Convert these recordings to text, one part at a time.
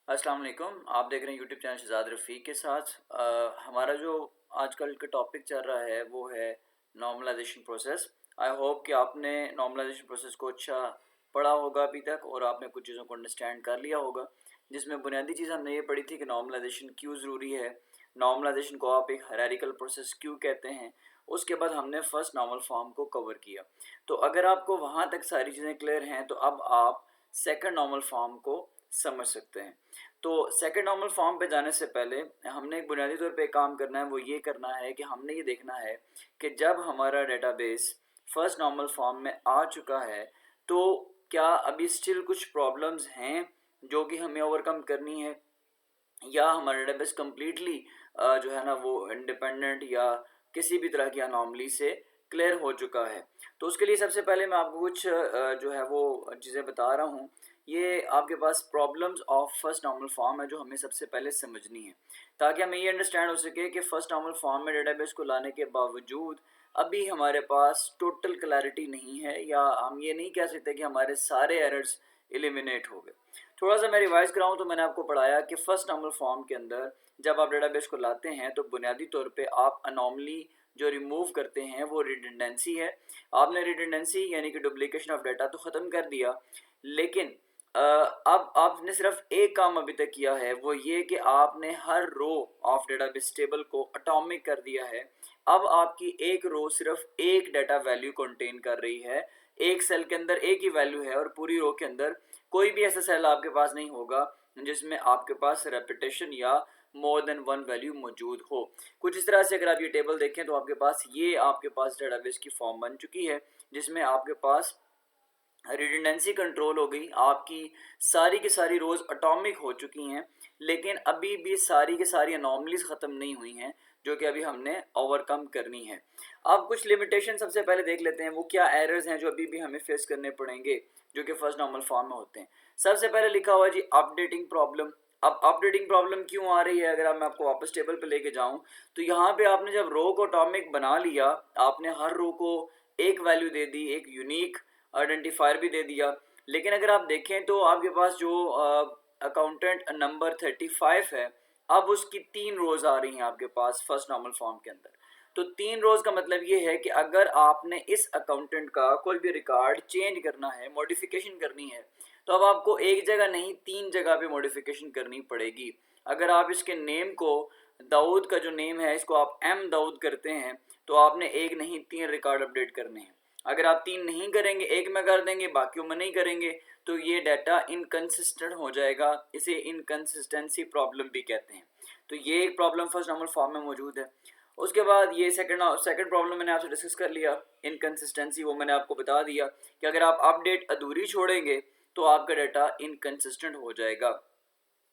अस्सलाम वालेकुम। आप देख रहे हैं यूट्यूब चैनल शहजाद रफ़ीक के साथ। हमारा जो आजकल का टॉपिक चल रहा है वो है नॉर्मलाइजेशन प्रोसेस। आई होप कि आपने नॉर्मलाइजेशन प्रोसेस को अच्छा पढ़ा होगा अभी तक और आपने कुछ चीज़ों को अंडरस्टैंड कर लिया होगा, जिसमें बुनियादी चीज़ हमने ये पढ़ी थी कि नॉर्मलाइजेशन क्यों ज़रूरी है, नॉर्मलाइजेशन को आप एक हायरार्किकल प्रोसेस क्यों कहते हैं। उसके बाद हमने फ़र्स्ट नॉर्मल फॉर्म को कवर किया। तो अगर आपको वहाँ तक सारी चीज़ें क्लियर हैं तो अब आप सेकंड नॉर्मल फॉर्म को समझ सकते हैं। तो सेकंड नॉर्मल फॉर्म पे जाने से पहले हमने एक बुनियादी तौर पे काम करना है, वो ये करना है कि हमने ये देखना है कि जब हमारा डेटाबेस फर्स्ट नॉर्मल फॉर्म में आ चुका है तो क्या अभी स्टिल कुछ प्रॉब्लम्स हैं जो कि हमें ओवरकम करनी है, या हमारा डेटाबेस कम्प्लीटली जो है ना वो इंडिपेंडेंट या किसी भी तरह की अनॉमली से क्लियर हो चुका है। तो उसके लिए सबसे पहले मैं आपको कुछ जो है वो चीज़ें बता रहा हूँ। ये आपके पास problems of first normal form है जो हमें सबसे पहले समझनी है, ताकि हमें ये अंडरस्टैंड हो सके कि फर्स्ट नॉर्मल फॉर्म में डेटाबेस को लाने के बावजूद अभी हमारे पास टोटल क्लैरिटी नहीं है, या हम ये नहीं कह सकते कि हमारे सारे एरर्स एलिमिनेट हो गए। थोड़ा सा मैं रिवाइज कराऊँ तो मैंने आपको पढ़ाया कि फर्स्ट नॉर्मल फॉर्म के अंदर जब आप डेटाबेस को लाते हैं तो बुनियादी तौर पे आप अनोमली जो रिमूव करते हैं वो रिडंडेंसी है। आपने रिडंडेंसी यानी कि डुप्लीकेशन ऑफ डाटा तो ख़त्म कर दिया, लेकिन अब आपने सिर्फ एक काम अभी तक किया है, वो ये कि आपने हर रो ऑफ डेटाबेस टेबल को एटॉमिक कर दिया है। अब आपकी एक रो सिर्फ एक डाटा वैल्यू कंटेन कर रही है, एक सेल के अंदर एक ही वैल्यू है और पूरी रो के अंदर कोई भी ऐसा सेल आपके पास नहीं होगा जिसमें आपके पास रेपिटेशन या मोर देन वन वैल्यू मौजूद हो। कुछ इस तरह से अगर आप ये टेबल देखें तो आपके पास डेटाबेस की फॉर्म बन चुकी है, जिसमें आपके पास रिडंडेंसी कंट्रोल हो गई, आपकी सारी की सारी रोज़ एटॉमिक हो चुकी हैं, लेकिन अभी भी सारी की सारी अनोमलीज ख़त्म नहीं हुई हैं जो कि अभी हमने ओवरकम करनी है। अब कुछ लिमिटेशन सबसे पहले देख लेते हैं, वो क्या एरर्स हैं जो अभी भी हमें फेस करने पड़ेंगे जो कि फर्स्ट नॉर्मल फॉर्म में होते हैं। सबसे पहले लिखा हुआ जी अपडेटिंग प्रॉब्लम। अब अपडेटिंग प्रॉब्लम क्यों आ रही है, अगर मैं आपको वापस टेबल पे लेके जाऊं तो यहाँ पे आपने जब रो को एटॉमिक बना लिया, आपने हर रो को एक वैल्यू दे दी, एक यूनिक आइडेंटिफायर भी दे दिया, लेकिन अगर आप देखें तो आपके पास जो अकाउंटेंट नंबर 35 है, अब उसकी 3 रोज आ रही हैं आपके पास फर्स्ट नॉर्मल फॉर्म के अंदर। तो 3 रोज का मतलब ये है कि अगर आपने इस अकाउंटेंट का कोई भी रिकॉर्ड चेंज करना है, मॉडिफिकेशन करनी है, तो अब आपको एक जगह नहीं 3 जगह पे मॉडिफिकेशन करनी पड़ेगी। अगर आप इसके नेम को, दाऊद का जो नेम है इसको आप एम दाऊद करते हैं, तो आपने एक नहीं 3 रिकॉर्ड अपडेट करने हैं। अगर आप 3 नहीं करेंगे, एक में कर देंगे, बाकियों में नहीं करेंगे, तो ये डाटा इनकंसिस्टेंट हो जाएगा। इसे इनकंसिस्टेंसी प्रॉब्लम भी कहते हैं। तो ये एक प्रॉब्लम फर्स्ट नॉर्मल फॉर्म में मौजूद है। उसके बाद ये सेकंड प्रॉब्लम मैंने आपसे डिस्कस कर लिया, इनकंसिस्टेंसी, वो मैंने आपको बता दिया कि अगर आप अपडेट अधूरी छोड़ेंगे तो आपका डाटा इनकंसिस्टेंट हो जाएगा।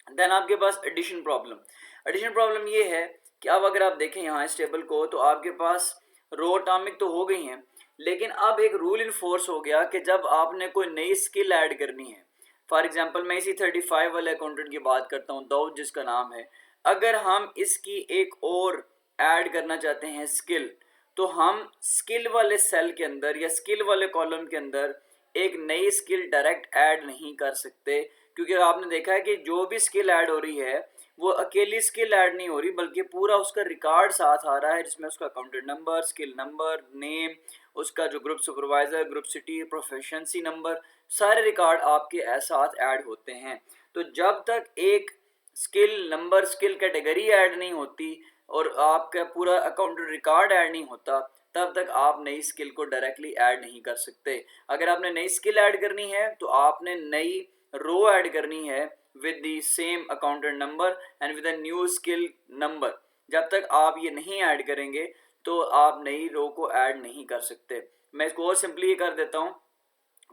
देन आपके पास एडिशन प्रॉब्लम। एडिशन प्रॉब्लम ये है कि अब अगर आप देखें यहाँ इस टेबल को तो आपके पास रो एटॉमिक तो हो गई हैं, लेकिन अब एक रूल इन्फोर्स हो गया कि जब आपने कोई नई स्किल ऐड करनी है, फॉर एग्जांपल मैं इसी 35 वाले अकाउंटेंट की बात करता हूँ, दाऊद जिसका नाम है, अगर हम इसकी एक और ऐड करना चाहते हैं स्किल, तो हम स्किल वाले सेल के अंदर या स्किल वाले कॉलम के अंदर एक नई स्किल डायरेक्ट ऐड नहीं कर सकते, क्योंकि आपने देखा है कि जो भी स्किल ऐड हो रही है वो अकेली स्किल ऐड नहीं हो रही, बल्कि पूरा उसका रिकॉर्ड साथ आ रहा है, जिसमें उसका accountant number, skill number, name, उसका जो group supervisor, group city, proficiency number, सारे रिकॉर्ड आपके साथ ऐड होते हैं। तो जब तक एक skill number, skill category add नहीं होती और आपका पूरा अकाउंटेंट रिकॉर्ड ऐड नहीं होता, तब तक आप नई स्किल को डायरेक्टली ऐड नहीं कर सकते। अगर आपने नई स्किल ऐड करनी है तो आपने नई रो ऐड करनी है with the same accountant number and with a new skill number. जब तक आप ये नहीं ऐड करेंगे तो आप नई रो को ऐड नहीं कर सकते। मैं इसको और सिंपली कर देता हूँ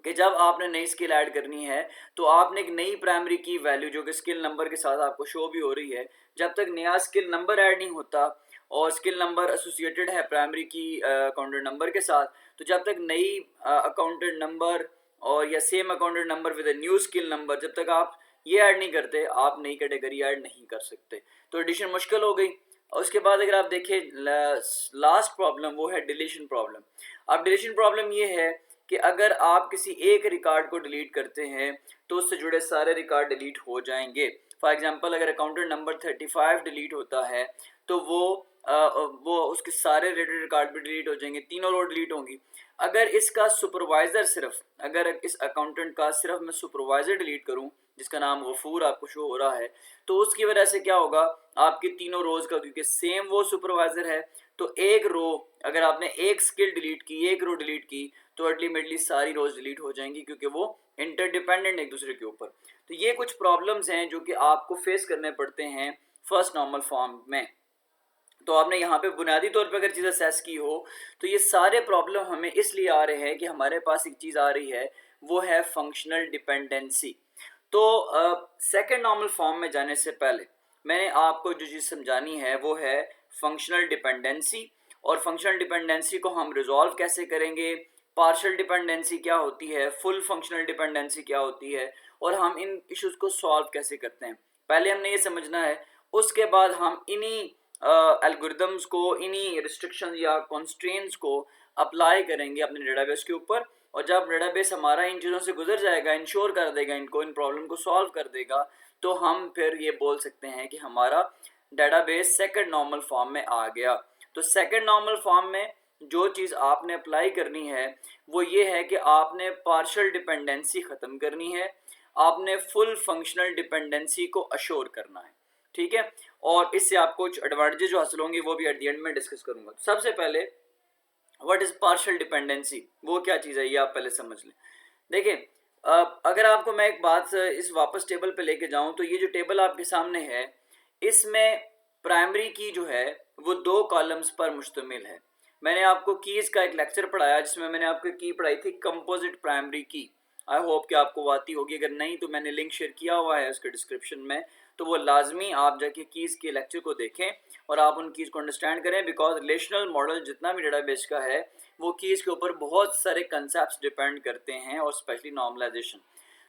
कि जब आपने नई स्किल ऐड करनी है तो आपने एक नई प्राइमरी की वैल्यू जो कि स्किल नंबर के साथ आपको शो भी हो रही है, जब तक नया स्किल नंबर ऐड नहीं होता और स्किल नंबर एसोसिएटेड है प्राइमरी की अकाउंटेंट नंबर के साथ, तो जब तक नई अकाउंटेंट नंबर और या same accountant number with new skill number, जब तक आप ये ऐड नहीं करते, आप नई कैटेगरी ऐड नहीं कर सकते। तो एडिशन मुश्किल हो गई। और उसके बाद अगर आप देखें लास्ट प्रॉब्लम वो है डिलीशन प्रॉब्लम। अब डिलीशन प्रॉब्लम ये है कि अगर आप किसी एक रिकॉर्ड को डिलीट करते हैं तो उससे जुड़े सारे रिकॉर्ड डिलीट हो जाएंगे। फॉर एग्जांपल अगर अकाउंटेंट नंबर 35 डिलीट होता है तो वो उसके सारे रिलेटेड रिकॉर्ड भी डिलीट हो जाएंगे, तीनों रो डिलीट होंगी। अगर इसका सुपरवाइजर सिर्फ, अगर इस अकाउंटेंट का सिर्फ मैं सुपरवाइजर डिलीट करूं जिसका नाम गफूर आपको शो हो रहा है, तो उसकी वजह से क्या होगा, आपकी तीनों रोज का, क्योंकि सेम वो सुपरवाइजर है, तो एक रो, अगर आपने एक स्किल डिलीट की, एक रो डिलीट की, तो अल्टीमेटली सारी रोज डिलीट हो जाएंगी क्योंकि वो इंटरडिपेंडेंट एक दूसरे के ऊपर। तो ये कुछ प्रॉब्लम्स हैं जो कि आपको फेस करने पड़ते हैं फर्स्ट नॉर्मल फॉर्म में। तो आपने यहाँ पे बुनियादी तौर पे अगर चीज़ असेस की हो तो ये सारे प्रॉब्लम हमें इसलिए आ रहे हैं कि हमारे पास एक चीज़ आ रही है, वो है फंक्शनल डिपेंडेंसी। तो सेकंड नॉर्मल फॉर्म में जाने से पहले मैंने आपको जो चीज़ समझानी है वो है फंक्शनल डिपेंडेंसी, और फंक्शनल डिपेंडेंसी को हम रिजॉल्व कैसे करेंगे, पार्शियल डिपेंडेंसी क्या होती है, फुल फंक्शनल डिपेंडेंसी क्या होती है, और हम इन इश्यूज को सॉल्व कैसे करते हैं, पहले हमने ये समझना है। उसके बाद हम इन्हीं एल्गोरिदम्स को, इन्हीं रिस्ट्रिक्शन या कॉन्स्ट्रेंट्स को अप्लाई करेंगे अपने डेटाबेस के ऊपर, और जब डेटाबेस हमारा इन चीज़ों से गुजर जाएगा, इंश्योर कर देगा इनको, इन प्रॉब्लम को सॉल्व कर देगा, तो हम फिर ये बोल सकते हैं कि हमारा डेटाबेस सेकंड नॉर्मल फॉर्म में आ गया। तो सेकंड नॉर्मल फॉर्म में जो चीज़ आपने अप्लाई करनी है वो ये है कि आपने पार्शियल डिपेंडेंसी ख़त्म करनी है, आपने फुल फंक्शनल डिपेंडेंसी को अश्योर करना है, ठीक है। और इससे आपको कुछ एडवांटेजेस जो हासिल होंगे वो भी एट द एंड में डिस्कस करूंगा। सबसे पहले व्हाट इज पार्शियल डिपेंडेंसी, वो क्या चीज़ है ये आप पहले समझ लें। देखिए, अगर आपको मैं एक बात इस वापस टेबल पे लेके जाऊं तो ये जो टेबल आपके सामने है इसमें प्राइमरी की जो है वो 2 कॉलम्स पर मुश्तमिल है। मैंने आपको कीज का एक लेक्चर पढ़ाया जिसमें मैंने आपको की पढ़ाई थी कंपोजिट प्राइमरी की। आई होप कि आपको वो आती होगी, अगर नहीं तो मैंने लिंक शेयर किया हुआ है उसके डिस्क्रिप्शन में, तो वो लाजमी आप जाके कीज़ के लेक्चर को देखें और आप उन कीज़ को अंडरस्टैंड करें, बिकॉज रिलेशनल मॉडल जितना भी डेटाबेस का है वो कीज़ के ऊपर बहुत सारे कंसेप्ट्स डिपेंड करते हैं, और स्पेशली नॉर्मलाइजेशन।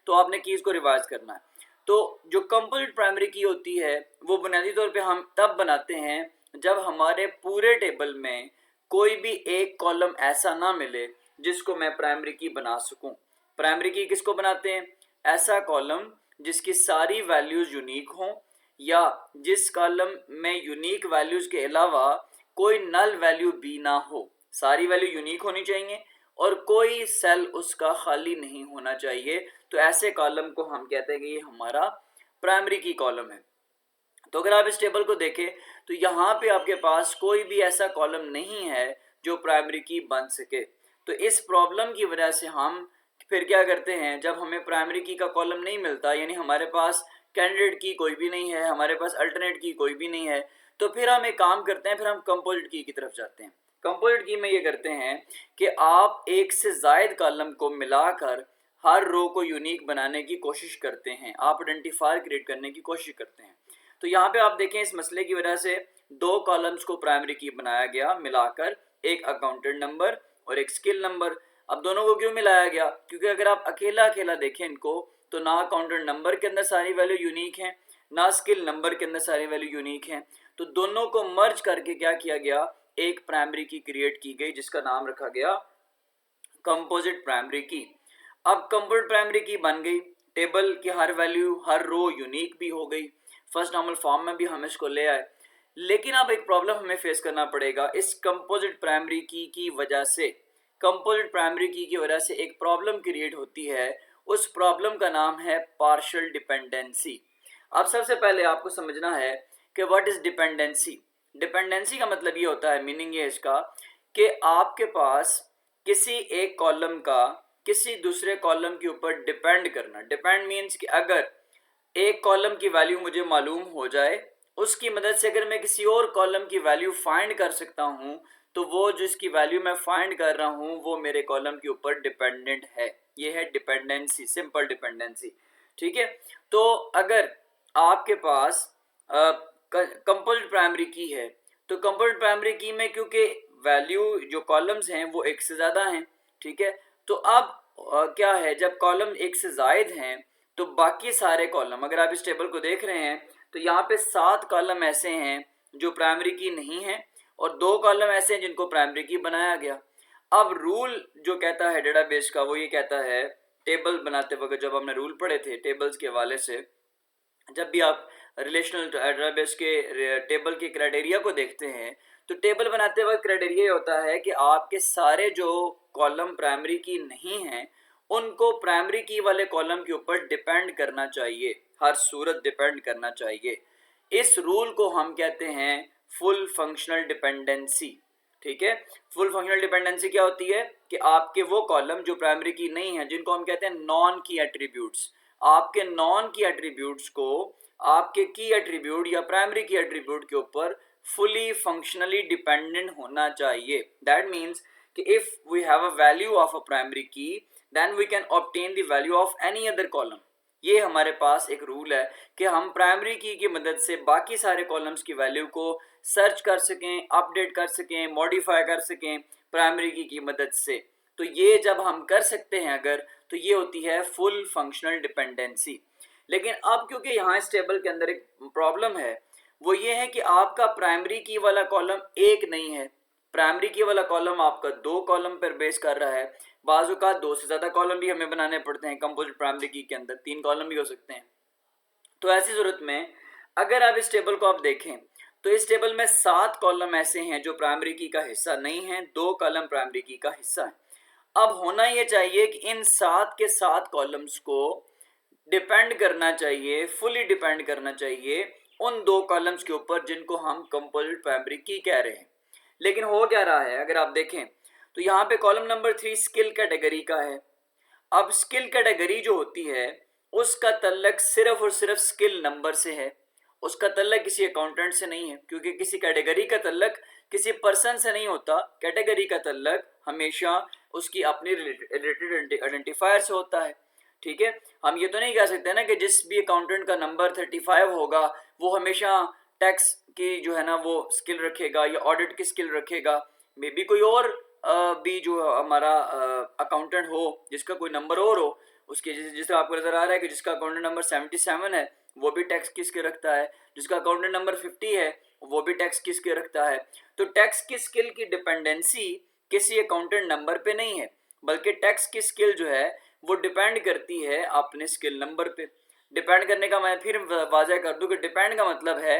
तो आपने कीज़ को रिवाइज करना है। तो जो कंपोजिट प्राइमरी की होती है वो बुनियादी तौर पे हम तब बनाते हैं जब हमारे पूरे टेबल में कोई भी एक कॉलम ऐसा ना मिले जिसको मैं प्राइमरी की बना सकूं। प्राइमरी की किसको बनाते हैं, ऐसा कॉलम जिसकी सारी वैल्यूज़ यूनिक हों, या जिस कॉलम में यूनिक वैल्यूज़ के अलावा कोई नल वैल्यू भी ना हो, सारी वैल्यू यूनिक होनी चाहिए और कोई सेल उसका खाली नहीं होना चाहिए। तो ऐसे कॉलम को हम कहते हैं कि ये हमारा प्राइमरी की कॉलम है। तो अगर आप इस टेबल को देखें तो यहाँ पे आपके पास कोई भी ऐसा कॉलम नहीं है जो प्राइमरी की बन सके। तो इस प्रॉब्लम की वजह से हम फिर क्या करते हैं, जब हमें प्राइमरी की का कॉलम नहीं मिलता, यानी हमारे पास कैंडिडेट की कोई भी नहीं है, हमारे पास अल्टरनेट की कोई भी नहीं है, तो फिर हम एक काम करते हैं, फिर हम कंपोजिट की तरफ जाते हैं। कंपोजिट की में ये करते हैं कि आप एक से ज़ायद कॉलम को मिलाकर हर रो को यूनिक बनाने की कोशिश करते हैं, आप आइडेंटिफायर क्रिएट करने की कोशिश करते हैं। तो यहाँ पे आप देखें इस मसले की वजह से 2 कॉलम्स को प्राइमरी की बनाया गया मिलाकर, एक अकाउंटेंट नंबर और एक स्किल नंबर। अब दोनों को क्यों मिलाया गया, क्योंकि अगर आप अकेला अकेला देखें इनको तो ना अकाउंटेंट नंबर के अंदर सारी वैल्यू यूनिक हैं, ना स्किल नंबर के अंदर सारी वैल्यू यूनिक हैं। तो दोनों को मर्ज करके क्या किया गया, एक प्राइमरी की क्रिएट की गई जिसका नाम रखा गया कंपोजिट प्राइमरी की। अब कंपोजिट प्राइमरी की बन गई, टेबल की हर वैल्यू, हर रो यूनिक भी हो गई, फर्स्ट नॉर्मल फॉर्म में भी हम इसको ले आए। लेकिन अब एक प्रॉब्लम हमें फेस करना पड़ेगा इस कंपोजिट प्राइमरी की वजह से। कंपोजिट प्राइमरी की वजह से एक प्रॉब्लम क्रिएट होती है, उस प्रॉब्लम का नाम है पार्शियल डिपेंडेंसी। अब सबसे पहले आपको समझना है कि व्हाट इज डिपेंडेंसी। डिपेंडेंसी का मतलब ये होता है, मीनिंग ये इसका कि आपके पास किसी एक कॉलम का किसी दूसरे कॉलम के ऊपर डिपेंड करना। डिपेंड मीन्स कि अगर एक कॉलम की वैल्यू मुझे मालूम हो जाए, उसकी मदद से अगर मैं किसी और कॉलम की वैल्यू फाइंड कर सकता हूँ, तो वो जिसकी वैल्यू मैं फाइंड कर रहा हूँ वो मेरे कॉलम के ऊपर डिपेंडेंट है। ये है डिपेंडेंसी, सिंपल डिपेंडेंसी, ठीक है। तो अगर आपके पास कंपोजिट प्राइमरी की है, तो कंपोजिट प्राइमरी की में क्योंकि वैल्यू जो कॉलम्स हैं वो एक से ज़्यादा हैं, ठीक है। तो अब क्या है, जब कॉलम एक से ज़ायद हैं तो बाकी सारे कॉलम, अगर आप इस टेबल को देख रहे हैं तो यहाँ पे 7 कॉलम ऐसे हैं जो प्राइमरी की नहीं है और 2 कॉलम ऐसे हैं जिनको प्राइमरी की बनाया गया। अब रूल जो कहता है डेटाबेस का वो ये कहता है, टेबल बनाते वक्त जब हमने रूल पढ़े थे टेबल्स के हवाले से, जब भी आप रिलेशनल डेटाबेस के टेबल के क्राइटेरिया को देखते हैं तो टेबल बनाते वक्त क्राइटेरिया ये होता है कि आपके सारे जो कॉलम प्राइमरी की नहीं हैं उनको प्राइमरी की वाले कॉलम के ऊपर डिपेंड करना चाहिए, हर सूरत डिपेंड करना चाहिए। इस रूल को हम कहते हैं फुल फंक्शनल डिपेंडेंसी। ठीक है, फुल फंक्शनल डिपेंडेंसी क्या होती है कि आपके वो कॉलम जो प्राइमरी की नहीं है, जिनको हम कहते हैं नॉन की एट्रीब्यूट्स, आपके नॉन की एट्रीब्यूट्स को आपके की एट्रीब्यूट या प्राइमरी की एट्रीब्यूट के ऊपर फुली फंक्शनली डिपेंडेंट होना चाहिए। दैट मीन्स कि if we have a value of a primary key then we can obtain the value of any other column. ये हमारे पास एक रूल है कि हम प्राइमरी की मदद से बाकी सारे कॉलम्स की वैल्यू को सर्च कर सकें, अपडेट कर सकें, मॉडिफाई कर सकें प्राइमरी की मदद से। तो ये जब हम कर सकते हैं अगर, तो ये होती है फुल फंक्शनल डिपेंडेंसी। लेकिन अब क्योंकि यहाँ इस टेबल के अंदर एक प्रॉब्लम है, वो ये है कि आपका प्राइमरी की वाला कॉलम एक नहीं है, प्राइमरी की वाला कॉलम आपका दो कॉलम पर बेस कर रहा है। बाजू का दो से ज़्यादा कॉलम भी हमें बनाने पड़ते हैं, कंपोजिट प्राइमरी की के अंदर तीन कॉलम भी हो सकते हैं। तो ऐसी सूरत में अगर आप इस टेबल को आप देखें तो इस टेबल में 7 कॉलम ऐसे हैं जो प्राइमरी की का हिस्सा नहीं है, 2 कॉलम प्राइमरी की का हिस्सा है। अब होना ये चाहिए कि इन 7 के 7 कॉलम्स को डिपेंड करना चाहिए, फुली डिपेंड करना चाहिए उन 2 कॉलम्स के ऊपर जिनको हम कंपोजिट प्राइमरी की कह रहे हैं। लेकिन हो क्या रहा है, अगर आप देखें तो यहाँ पे कॉलम नंबर 3 स्किल कैटेगरी का है। अब स्किल कैटेगरी जो होती है उसका तल्लक सिर्फ और सिर्फ स्किल नंबर से है, उसका तल्लक किसी अकाउंटेंट से नहीं है, क्योंकि किसी कैटेगरी का तल्लक किसी पर्सन से नहीं होता। कैटेगरी का तल्लक हमेशा उसकी अपनी रिलेटेड आइडेंटिफायर से होता है। ठीक है, हम ये तो नहीं कह सकते ना कि जिस भी अकाउंटेंट का नंबर 35 होगा वो हमेशा टैक्स की जो है ना वो स्किल रखेगा या ऑडिट की स्किल रखेगा। मे बी कोई और भी जो हमारा अकाउंटेंट हो जिसका कोई नंबर और हो, उसके जिससे आपको नज़र आ रहा है कि जिसका अकाउंटेंट नंबर 77 है वो भी टैक्स की स्किल रखता है, जिसका अकाउंटेंट नंबर 50 है वो भी टैक्स की स्किल रखता है। तो टैक्स की स्किल की डिपेंडेंसी किसी अकाउंटेंट नंबर पे नहीं है, बल्कि टैक्स की स्किल जो है वो डिपेंड करती है अपने स्किल नंबर पे। डिपेंड करने का मैं फिर वाज़ह कर दूं कि डिपेंड का मतलब है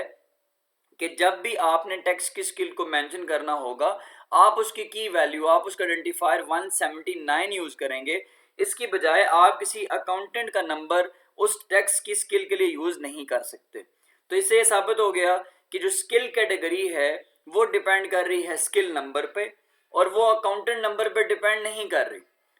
कि जब भी आपने टैक्स की स्किल को मेंशन करना होगा आप उसकी की वैल्यू, आप उसका आइडेंटिफायर 179 यूज़ करेंगे। इसकी बजाय आप किसी अकाउंटेंट का नंबर उस टैक्स की स्किल के लिए यूज़ नहीं कर सकते। तो इससे ये साबित हो गया कि जो स्किल कैटेगरी है वो डिपेंड कर रही है स्किल नंबर पे और वो अकाउंटेंट नंबर पे डिपेंड नहीं कर रही।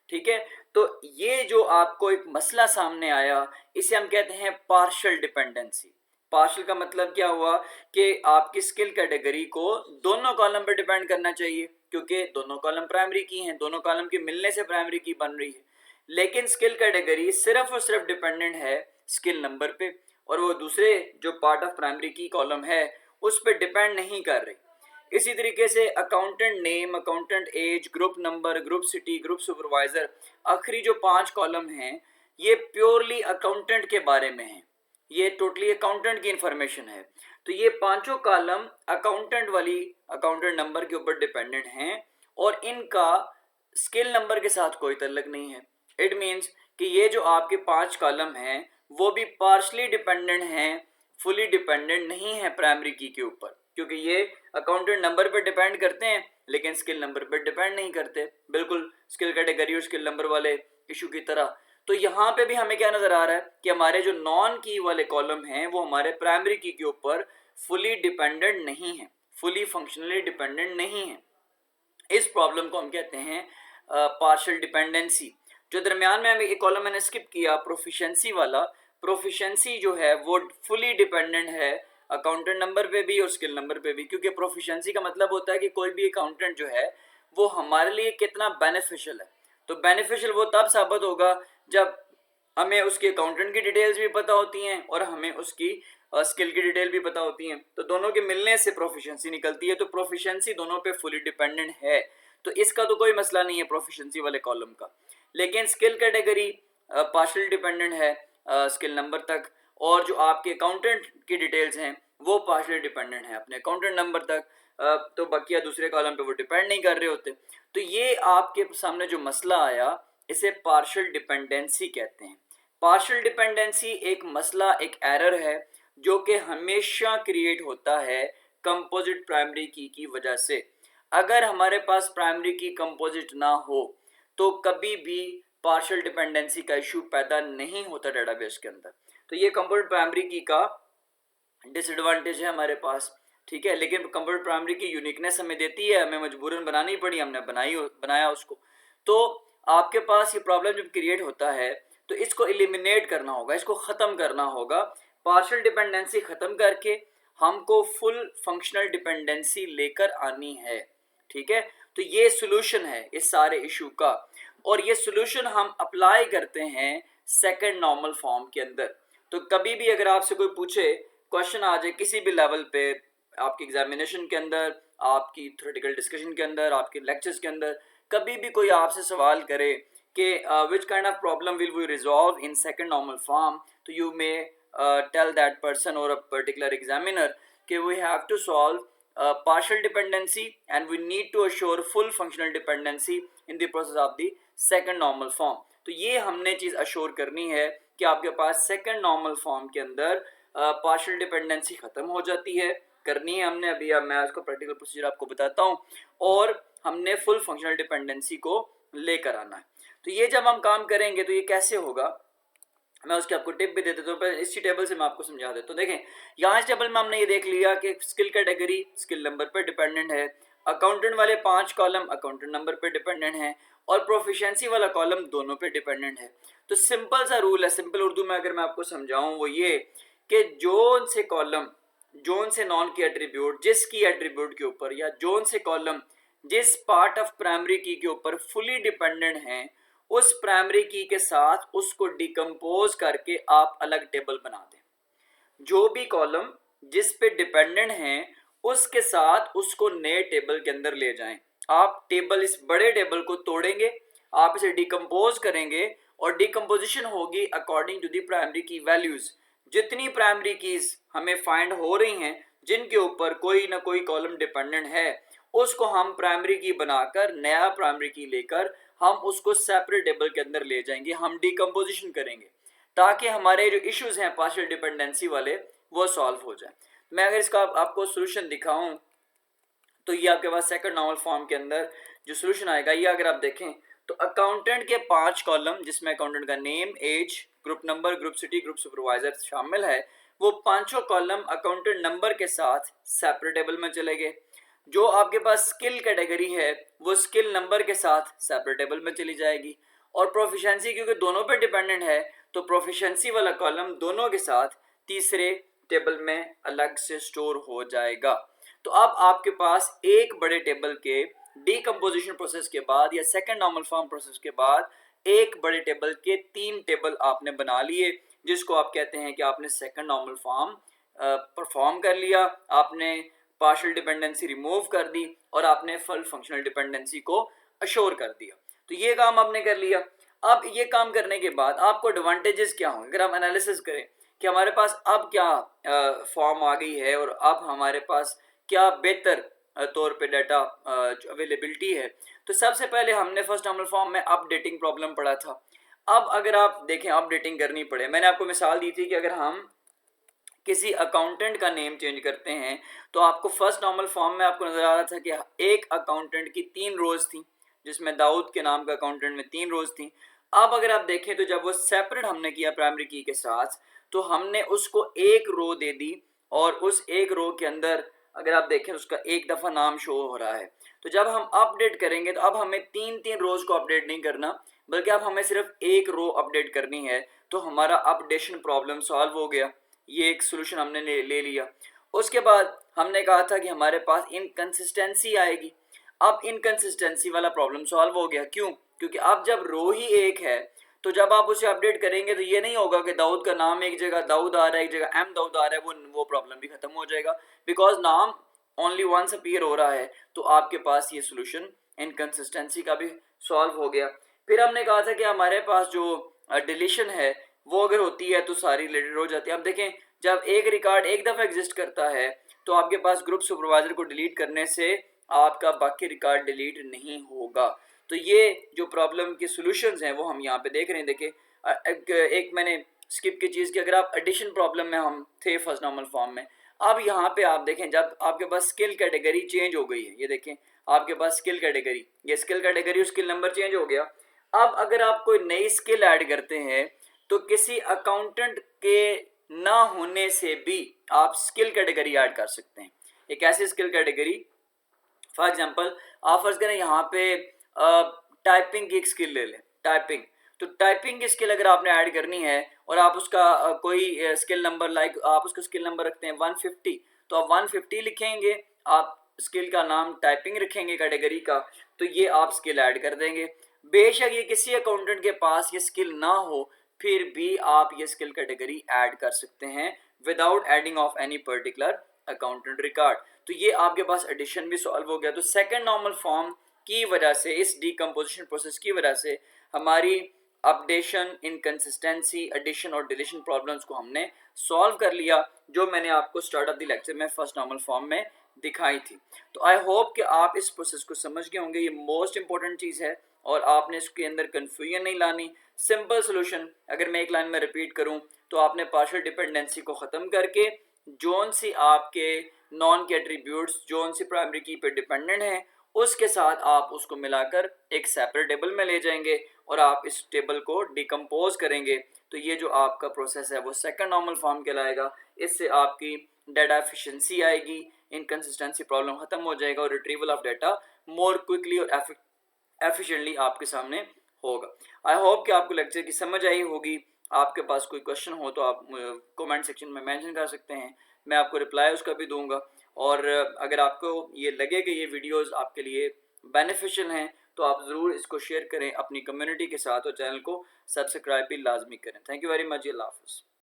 ठीक है, तो ये जो आपको एक मसला सामने आया इसे हम कहते हैं पार्शियल डिपेंडेंसी। पार्शियल का मतलब क्या हुआ कि आपकी स्किल कैटेगरी को दोनों कॉलम पर डिपेंड करना चाहिए, क्योंकि दोनों कॉलम प्राइमरी की हैं, दोनों कॉलम के मिलने से प्राइमरी की बन रही है। लेकिन स्किल कैटेगरी सिर्फ और सिर्फ डिपेंडेंट है स्किल नंबर पे और वो दूसरे जो पार्ट ऑफ प्राइमरी की कॉलम है उस पर डिपेंड नहीं कर रही। इसी तरीके से accountant name, accountant age, group number, group city, group supervisor, आखिरी जो 5 कॉलम हैं ये प्योरली अकाउंटेंट के बारे में हैं, ये टोटली अकाउंटेंट की इंफॉर्मेशन है। तो ये पांचों कॉलम अकाउंटेंट वाली अकाउंटेंट नंबर के ऊपर डिपेंडेंट हैं और इनका स्किल नंबर के साथ कोई तल्लक नहीं है। इट मीन्स कि ये जो आपके 5 कॉलम हैं वो भी पार्शली डिपेंडेंट हैं, फुली डिपेंडेंट नहीं है प्राइमरी की के ऊपर, क्योंकि ये अकाउंटेंट नंबर पर डिपेंड करते हैं लेकिन स्किल नंबर पर डिपेंड नहीं करते, बिल्कुल स्किल कैटेगरी और स्किल नंबर वाले इशू की तरह। तो यहाँ पे भी हमें क्या नज़र आ रहा है कि हमारे जो नॉन की वाले कॉलम हैं वो हमारे प्राइमरी की के ऊपर फुली डिपेंडेंट नहीं है, फुली फंक्शनली डिपेंडेंट नहीं है। इस प्रॉब्लम को हम कहते हैं पार्शियल डिपेंडेंसी। जो दरमियान में हमें एक कॉलम मैंने स्किप किया प्रोफिशेंसी वाला, प्रोफिशेंसी जो है वो फुली डिपेंडेंट है अकाउंटेंट नंबर पे भी और स्किल नंबर पे भी, क्योंकि प्रोफिशेंसी का मतलब होता है कि कोई भी अकाउंटेंट जो है वो हमारे लिए कितना बेनिफिशियल है। तो बेनिफिशियल वो तब साबित होगा जब हमें उसके अकाउंटेंट की डिटेल्स भी पता होती हैं और हमें उसकी स्किल की डिटेल भी पता होती हैं, तो दोनों के मिलने से प्रोफिशेंसी निकलती है। तो प्रोफिशेंसी दोनों पे फुली डिपेंडेंट है, तो इसका तो कोई मसला नहीं है प्रोफिशेंसी वाले कॉलम का। लेकिन स्किल कैटेगरी पार्शियल डिपेंडेंट है स्किल नंबर तक, और जो आपके अकाउंटेंट की डिटेल्स हैं वो पार्शियल डिपेंडेंट है अपने अकाउंटेंट नंबर तक। तो बकिया दूसरे कॉलम पे वो डिपेंड नहीं कर रहे होते। तो ये आपके सामने जो मसला आया, इसे पार्शियल डिपेंडेंसी कहते हैं। पार्शियल डिपेंडेंसी एक मसला, एक एरर है जो कि हमेशा क्रिएट होता है कंपोजिट प्राइमरी की वजह से। अगर हमारे पास प्राइमरी की कंपोजिट ना हो तो कभी भी पार्शियल डिपेंडेंसी का इशू पैदा नहीं होता डेटाबेस के अंदर। तो ये कंपोजिट प्राइमरी की का डिसएडवांटेज है हमारे पास, ठीक है। लेकिन कंपोजिट प्राइमरी की यूनिकनेस हमें देती है, हमें मजबूरन बनानी पड़ी, हमने बनाया उसको। तो आपके पास ये प्रॉब्लम जब क्रिएट होता है तो इसको एलिमिनेट करना होगा, इसको ख़त्म करना होगा। पार्शियल डिपेंडेंसी ख़त्म करके हमको फुल फंक्शनल डिपेंडेंसी लेकर आनी है, ठीक है। तो ये सोल्यूशन है इस सारे इशू का, और ये सोल्यूशन हम अप्लाई करते हैं सेकंड नॉर्मल फॉर्म के अंदर। तो कभी भी अगर आपसे कोई पूछे, क्वेश्चन आ जाए किसी भी लेवल पे, आपकी एग्जामिनेशन के अंदर, आपकी थ्योरेटिकल डिस्कशन के अंदर, आपके लेक्चर्स के अंदर, कभी भी कोई आपसे सवाल करे कि which kind of problem will we resolve in second normal form, तो you may tell that person और अ पर्टिकुलर एग्जामिनर कि we have to solve partial dependency and we need to assure full functional dependency in the process of the second normal form। तो ये हमने चीज़ assure करनी है कि आपके पास second normal form के अंदर पार्शियल डिपेंडेंसी ख़त्म हो जाती है, करनी है हमने अभी। अब मैं उसको प्रैक्टिकल प्रोसीजर आपको बताता हूँ, और हमने फुल फंक्शनल डिपेंडेंसी को लेकर आना है। तो ये जब हम काम करेंगे तो ये कैसे होगा, मैं उसकी आपको टिप भी दे देता हूँ, पर इसी टेबल से मैं आपको समझा देता हूँ। देखें, यहाँ इस टेबल में हमने ये देख लिया कि स्किल कैटेगरी स्किल नंबर पर डिपेंडेंट है, अकाउंटेंट वाले 5 कॉलम अकाउंटेंट नंबर पे डिपेंडेंट हैं, और प्रोफिशिएंसी वाला कॉलम दोनों पे डिपेंडेंट है। तो सिंपल सा रूल है, सिंपल उर्दू में अगर मैं आपको समझाऊँ वो ये कि जोन से कॉलम, जोन से नॉन की एट्रीब्यूट, जिस की एट्रीब्यूट के ऊपर, या जोन से कॉलम जिस पार्ट ऑफ प्राइमरी की के ऊपर फुली डिपेंडेंट हैं, उस प्राइमरी की के साथ उसको डिकम्पोज करके आप अलग टेबल बना दें। जो भी कॉलम जिस पे डिपेंडेंट हैं उसके साथ उसको नए टेबल के अंदर ले जाएं। आप टेबल, इस बड़े टेबल को तोड़ेंगे, आप इसे डिकम्पोज करेंगे, और डिकम्पोजिशन होगी अकॉर्डिंग टू द प्राइमरी की वैल्यूज। जितनी प्राइमरी कीज हमें फाइंड हो रही हैं जिनके ऊपर कोई ना कोई कॉलम डिपेंडेंट है, उसको हम प्राइमरी की बनाकर, नया प्राइमरी की लेकर हम उसको सेपरेट टेबल के अंदर ले जाएंगे, हम डिकम्पोजिशन करेंगे, ताकि हमारे जो इश्यूज हैं पार्शियल डिपेंडेंसी वाले वो सॉल्व हो जाए। मैं अगर इसका आपको सोल्यूशन दिखाऊं तो ये आपके पास सेकंड नॉर्मल फॉर्म के अंदर जो सोल्यूशन आएगा, ये अगर आप देखें तो अकाउंटेंट के 5 कॉलम, जिसमें अकाउंटेंट का name, age, group number, group city, group supervisor शामिल है, वो पांचों कॉलम अकाउंटेंट नंबर के साथ सेपरेट टेबल में चले गए। जो आपके पास स्किल कैटेगरी है वो स्किल नंबर के साथ सेपरेट टेबल में चली जाएगी, और प्रोफिशिएंसी क्योंकि दोनों पे डिपेंडेंट है तो प्रोफिशिएंसी वाला कॉलम दोनों के साथ तीसरे टेबल में अलग से स्टोर हो जाएगा। तो अब आपके पास एक बड़े टेबल के डीकम्पोजिशन प्रोसेस के बाद, या सेकंड नॉर्मल फॉर्म प्रोसेस के बाद, एक बड़े टेबल के 3 टेबल आपने बना लिए, जिसको आप कहते हैं कि आपने सेकंड नॉर्मल फॉर्म परफॉर्म कर लिया, आपने पार्शियल डिपेंडेंसी रिमूव कर दी, और आपने फुल फंक्शनल डिपेंडेंसी को अश्योर कर दिया। तो ये काम आपने कर लिया। अब ये काम करने के बाद आपको एडवांटेजेस क्या होंगे, अगर हम एनालिसिस करें कि हमारे पास अब क्या फॉर्म आ गई है, और अब हमारे पास क्या बेहतर तौर पे डाटा अवेलेबिलिटी है। तो सबसे पहले हमने फर्स्ट नॉर्मल फॉर्म में अपडेटिंग प्रॉब्लम पढ़ा था। अब अगर आप देखें अपडेटिंग करनी पड़े, मैंने आपको मिसाल दी थी कि अगर हम किसी अकाउंटेंट का नेम चेंज करते हैं तो आपको फर्स्ट नॉर्मल फॉर्म में आपको नज़र आ रहा था कि एक अकाउंटेंट की 3 रोज थी, जिसमें दाऊद के नाम का अकाउंटेंट में 3 रोज थी। अब अगर आप देखें तो जब वो सेपरेट हमने किया प्राइमरी की के साथ, तो हमने उसको एक रो दे दी, और उस एक रो के अंदर अगर आप देखें उसका एक दफ़ा नाम शो हो रहा है। तो जब हम अपडेट करेंगे तो अब हमें 3 रोज को अपडेट नहीं करना, बल्कि अब हमें सिर्फ एक रो अपडेट करनी है। तो हमारा अपडेशन प्रॉब्लम सॉल्व हो गया, ये एक सोल्यूशन हमने ले लिया। उसके बाद हमने कहा था कि हमारे पास इनकंसिस्टेंसी आएगी। अब इनकंसिस्टेंसी वाला प्रॉब्लम सॉल्व हो गया। क्यों? क्योंकि अब जब रो ही एक है तो जब आप उसे अपडेट करेंगे तो ये नहीं होगा कि दाऊद का नाम एक जगह दाऊद आ रहा है, एक जगह एम दाऊद आ रहा है, वो प्रॉब्लम भी खत्म हो जाएगा, बिकॉज नाम ओनली वंस अपीयर हो रहा है। तो आपके पास ये सोल्यूशन इनकंसिस्टेंसी का भी सॉल्व हो गया। फिर हमने कहा था कि हमारे पास जो डिलीशन है वो अगर होती है तो सारी रिलेटेड हो जाती है। अब देखें, जब एक रिकॉर्ड एक दफ़ा एग्जिस्ट करता है तो आपके पास ग्रुप सुपरवाइजर को डिलीट करने से आपका बाकी रिकॉर्ड डिलीट नहीं होगा। तो ये जो प्रॉब्लम के सॉल्यूशंस हैं वो हम यहाँ पे देख रहे हैं। देखिए एक मैंने स्किप की चीज़ की, अगर आप एडिशन प्रॉब्लम में हम थे फर्स्ट नॉर्मल फॉर्म में, अब यहाँ पे आप देखें जब आपके पास स्किल कैटेगरी चेंज हो गई है, ये देखें आपके पास स्किल कैटेगरी, ये skill category skill number change हो गया। अब अगर आप कोई नई स्किल ऐड करते हैं तो किसी अकाउंटेंट के ना होने से भी आप स्किल कैटेगरी ऐड कर सकते हैं। एक ऐसी स्किल कैटेगरी, फॉर एग्जांपल आप फर्ज करें यहाँ पे टाइपिंग की एक स्किल ले लें, टाइपिंग। तो टाइपिंग की स्किल अगर आपने ऐड करनी है और आप उसका कोई स्किल नंबर लाइक आप उसका स्किल नंबर रखते हैं 150, तो आप 150 लिखेंगे, आप स्किल का नाम टाइपिंग रखेंगे कैटेगरी का, तो ये आप स्किल ऐड कर देंगे। बेशक ये किसी अकाउंटेंट के पास ये स्किल ना हो, फिर भी आप ये स्किल कैटेगरी ऐड कर सकते हैं without adding of any particular accountant record. तो ये आपके पास एडिशन भी सॉल्व हो गया। तो सेकंड नॉर्मल फॉर्म की वजह से, इस डीकम्पोजिशन प्रोसेस की वजह से हमारी अपडेशन, इनकंसिस्टेंसी, एडिशन और डिलीशन प्रॉब्लम्स को हमने सॉल्व कर लिया, जो मैंने आपको स्टार्ट ऑफ द लेक्चर में फर्स्ट नॉर्मल फॉर्म में दिखाई थी। तो आई होप कि आप इस प्रोसेस को समझ गए होंगे। ये मोस्ट इंपॉर्टेंट चीज़ है और आपने इसके अंदर कन्फ्यूजन नहीं लानी। सिंपल सोल्यूशन अगर मैं एक लाइन में रिपीट करूं तो आपने पार्शियल डिपेंडेंसी को ख़त्म करके जोन सी आपके नॉन के एट्रीब्यूट्स जोन सी प्राइमरी की पे डिपेंडेंट हैं, उसके साथ आप उसको मिलाकर एक सेपरेट टेबल में ले जाएंगे और आप इस टेबल को डिकम्पोज करेंगे। तो ये जो आपका प्रोसेस है वो सेकंड नॉर्मल फॉर्म कहलाएगा। इससे आपकी डाटा एफिशिएंसी आएगी, इनकंसिस्टेंसी प्रॉब्लम खत्म हो जाएगा और retrieval of data more quickly और एफिशिएंटली आपके सामने होगा। आई होप कि आपको लेक्चर की समझ आई होगी। आपके पास कोई क्वेश्चन हो तो आप कमेंट सेक्शन में मेंशन कर सकते हैं, मैं आपको रिप्लाई उसका भी दूंगा। और अगर आपको ये लगे कि ये वीडियोस आपके लिए बेनिफिशियल हैं तो आप ज़रूर इसको शेयर करें अपनी कम्युनिटी के साथ और चैनल को सब्सक्राइब भी लाजमी करें। Thank you very much. अल्लाह हाफ़िज़।